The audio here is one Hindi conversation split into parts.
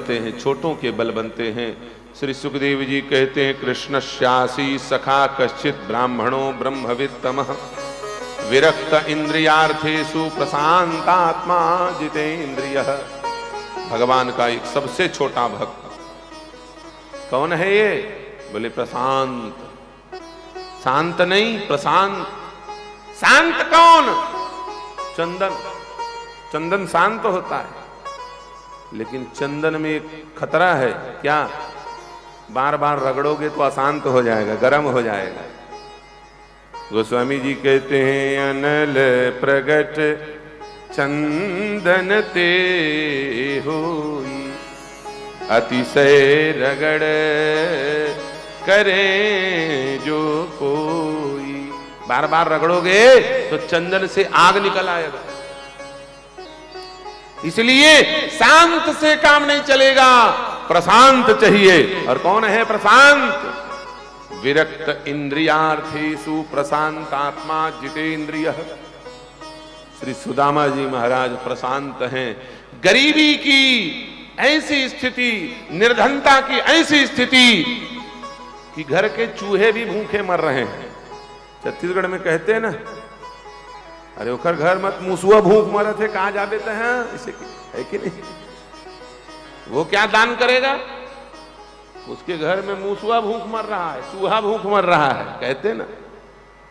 बनते हैं, छोटों के बल बनते हैं। श्री सुखदेव जी कहते हैं, कृष्णस्यासी सखा कश्चित ब्राह्मणो ब्रह्मवित्तमः विरक्त इंद्रियार्थेषु प्रशांतात्मा जितेन्द्रियः। भगवान का एक सबसे छोटा भक्त कौन है ये? बोले प्रशांत। शांत नहीं, प्रशांत। शांत कौन? चंदन। चंदन शांत होता है, लेकिन चंदन में एक खतरा है। क्या? बार बार रगड़ोगे तो अशांत हो जाएगा, गर्म हो जाएगा। गोस्वामी जी कहते हैं, अनल प्रगट चंदन ते होई अतिशय रगड़ करे जो कोई। बार बार रगड़ोगे तो चंदन से आग निकल आएगा। इसलिए शांत से काम नहीं चलेगा, प्रशांत चाहिए। और कौन है प्रशांत? विरक्त इंद्रियार्थेषु प्रशांत आत्मा जितेन्द्रियः। श्री सुदामा जी महाराज प्रशांत हैं। गरीबी की ऐसी स्थिति, निर्धनता की ऐसी स्थिति कि घर के चूहे भी भूखे मर रहे हैं। छत्तीसगढ़ में कहते हैं ना, अरे ओकर घर मत मुसुआ भूख मरे थे, कहा जा देते हैं इसे, है कि नहीं? वो क्या दान करेगा? उसके घर में मुसुआ भूख मर रहा है, चूहा भूख मर रहा है, कहते ना।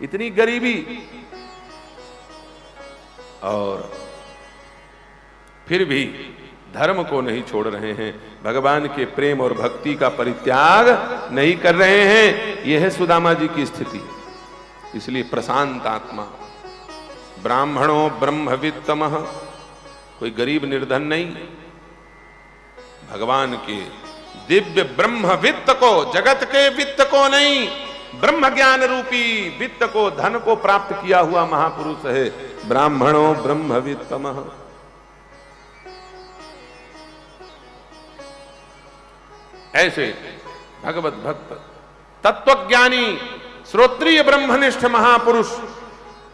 इतनी गरीबी, और फिर भी धर्म को नहीं छोड़ रहे हैं, भगवान के प्रेम और भक्ति का परित्याग नहीं कर रहे हैं। यह है सुदामा जी की स्थिति। इसलिए प्रशांत आत्मा, ब्राह्मणों ब्रह्मवित्तमः, कोई गरीब निर्धन नहीं, भगवान के दिव्य ब्रह्म वित्त को, जगत के वित्त को नहीं, ब्रह्म ज्ञान रूपी वित्त को, धन को प्राप्त किया हुआ महापुरुष है ब्राह्मणों ब्रह्मवित्तमः। ऐसे भगवत भक्त तत्वज्ञानी श्रोत्रिय ब्रह्मनिष्ठ महापुरुष,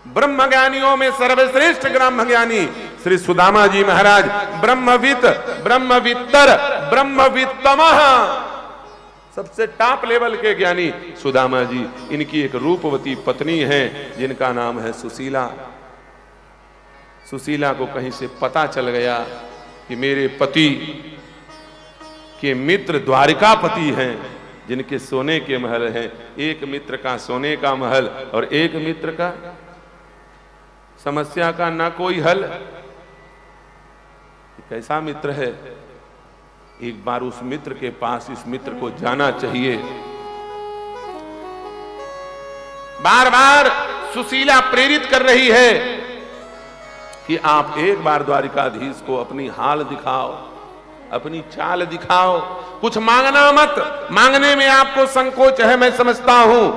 ब्रह्मज्ञानियों में सर्वश्रेष्ठ ब्रह्मज्ञानी श्री सुदामा जी महाराज ब्रह्मवित, ब्रह्मवित्तर, ब्रह्मवित्तमः, सबसे टॉप लेवल के ज्ञानी सुदामा जी। इनकी एक रूपवती पत्नी है जिनका नाम है सुशीला। सुशीला को कहीं से पता चल गया कि मेरे पति के मित्र द्वारिकापति हैं, जिनके सोने के महल हैं। एक मित्र का सोने का महल और एक मित्र का समस्या का ना कोई हल। कैसा मित्र है? एक बार उस मित्र के पास इस मित्र को जाना चाहिए। बार बार सुशीला प्रेरित कर रही है कि आप एक बार द्वारिकाधीश को अपनी हाल दिखाओ, अपनी चाल दिखाओ, कुछ मांगना मत। मांगने में आपको संकोच है, मैं समझता हूं।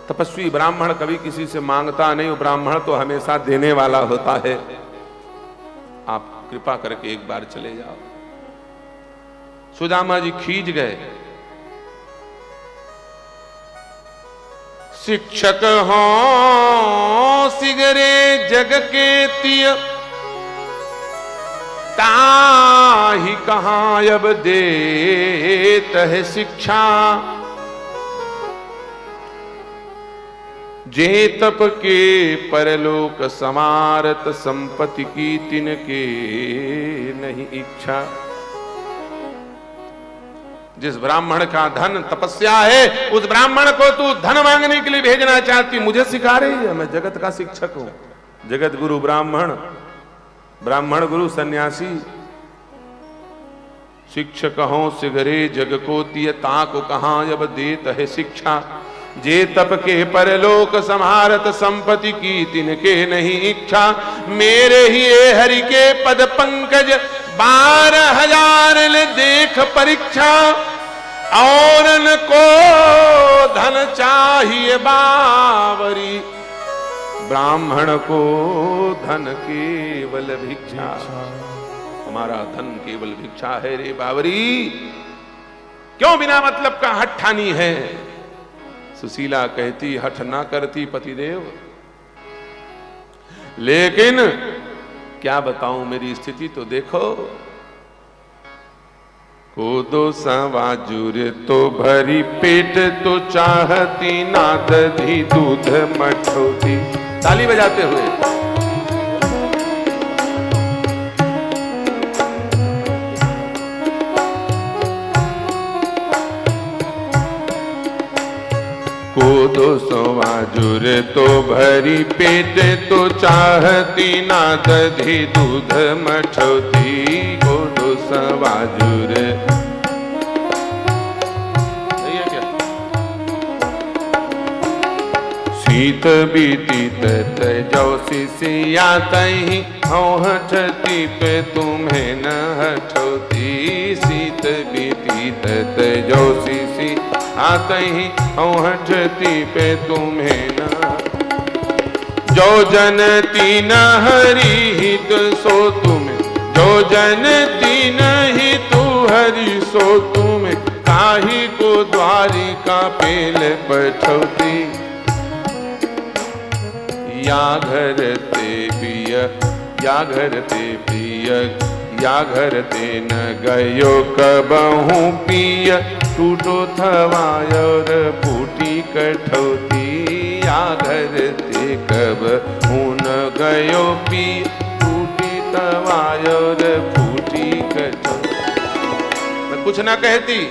तपस्वी ब्राह्मण कभी किसी से मांगता नहीं, ब्राह्मण तो हमेशा देने वाला होता है। आप कृपा करके एक बार चले जाओ। सुदामा जी खींच गए। शिक्षक हो सिगरे जग के तिय, ताहि कहां अब देत है शिक्षा। जे तप के परलोक समारत, संपत्ति की तिनके नहीं इच्छा। जिस ब्राह्मण का धन तपस्या है, उस ब्राह्मण को तू धन मांगने के लिए भेजना चाहती, मुझे सिखा रही है। मैं जगत का शिक्षक हूं, जगत गुरु ब्राह्मण, ब्राह्मण गुरु सन्यासी। शिक्षक हो सिगरे जग को तिय, ताको कहां अब देत है शिक्षा। जे तप के परलोक समारत, संपत्ति की तिनके नहीं इच्छा। मेरे ही हरि के पद पंकज, 12,000 ले देख परीक्षा। और न को धन चाहिए बावरी, ब्राह्मण को धन केवल भिक्षा। हमारा धन केवल भिक्षा है रे बावरी। क्यों बिना मतलब का हठ ठानी है? सुशीला कहती, हठ ना करती पतिदेव, लेकिन क्या बताऊं, मेरी स्थिति तो देखो। कोदो सवाजुर तो भरी पेट तो चाहती ना दधी दूध मठौती। ताली बजाते हुए। कोदो सवाजुर तो भरी पेट तो चाहती ना दधी दूध मठौती। कोदो सवाजुर शीत बीतीत तजौसी सिया तही हठती पे तुम्हें न हठौती। शीत बीतीत तजौसी सिया तही हठती पे तुम्हें न। जो जनती न हरि हित सो तुम, जो जनती न हित हरि सो तुम। काहि को द्वारिका पेल पठौती। या घर ते प्रिय, या घर ते प्रिय, या घर ते न गयो कबहू पिय। टूटो थवाय और फूटी कठौती। या घर ते कबहू न गयो पिय। टूटी थवाय और फूटी कठौती। मैं कुछ ना कहती,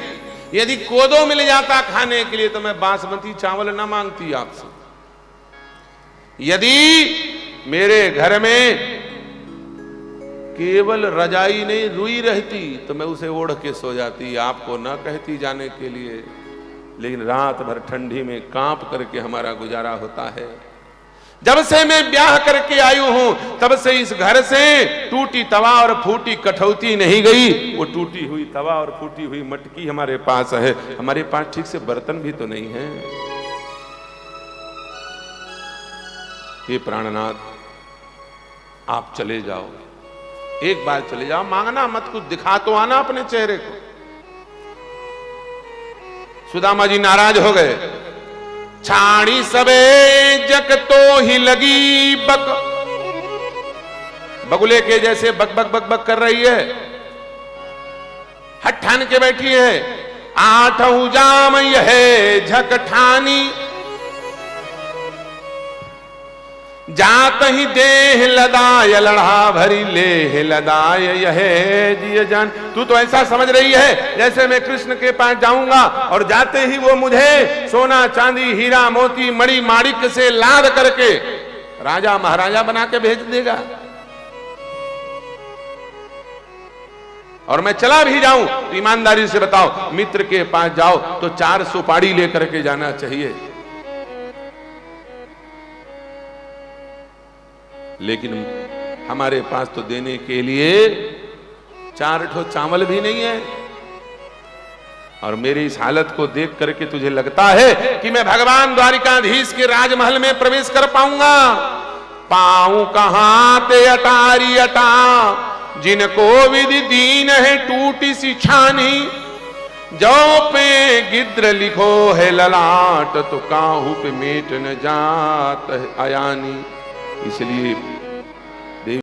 यदि कोदो मिल जाता खाने के लिए तो मैं बासमती चावल ना मांगती आपसे। यदि मेरे घर में केवल रजाई नहीं रुई रहती तो मैं उसे ओढ़ के सो जाती, आपको ना कहती जाने के लिए। लेकिन रात भर ठंडी में कांप करके हमारा गुजारा होता है। जब से मैं ब्याह करके आई हूं तब से इस घर से टूटी तवा और फूटी कठौती नहीं गई। वो टूटी हुई तवा और फूटी हुई मटकी हमारे पास है। हमारे पास ठीक से बर्तन भी तो नहीं है। हे प्राणनाथ, आप चले जाओ, एक बार चले जाओ, मांगना मत, कुछ दिखा तो आना अपने चेहरे को। सुदामा जी नाराज हो गए। छाड़ी सबे जग तो ही लगी बक। बगुले के जैसे बक बक बक बक कर रही है, हट ठान के बैठी है। आठऊ जाम यह झक ठानी, जात ही देह लदाय लड़ा भरी लेह लदाय यह जिय जान। तू तो ऐसा समझ रही है जैसे मैं कृष्ण के पास जाऊंगा और जाते ही वो मुझे सोना चांदी हीरा मोती मणि माणिक से लाद करके राजा महाराजा बना के भेज देगा। और मैं चला भी जाऊं तो ईमानदारी से बताओ, मित्र के पास जाओ तो 4 सुपारी लेकर के जाना चाहिए। लेकिन हमारे पास तो देने के लिए 4 ठो चावल भी नहीं है। और मेरी इस हालत को देख करके तुझे लगता है कि मैं भगवान द्वारिकाधीश के राजमहल में प्रवेश कर पाऊंगा? पाऊं कहां ते अटारी अटा, जिनको विधि दीन है टूटी सी छानी। जो पे गिद्र लिखो है ललाट, तो काहू पे मेट न जात है अयानी। इसलिए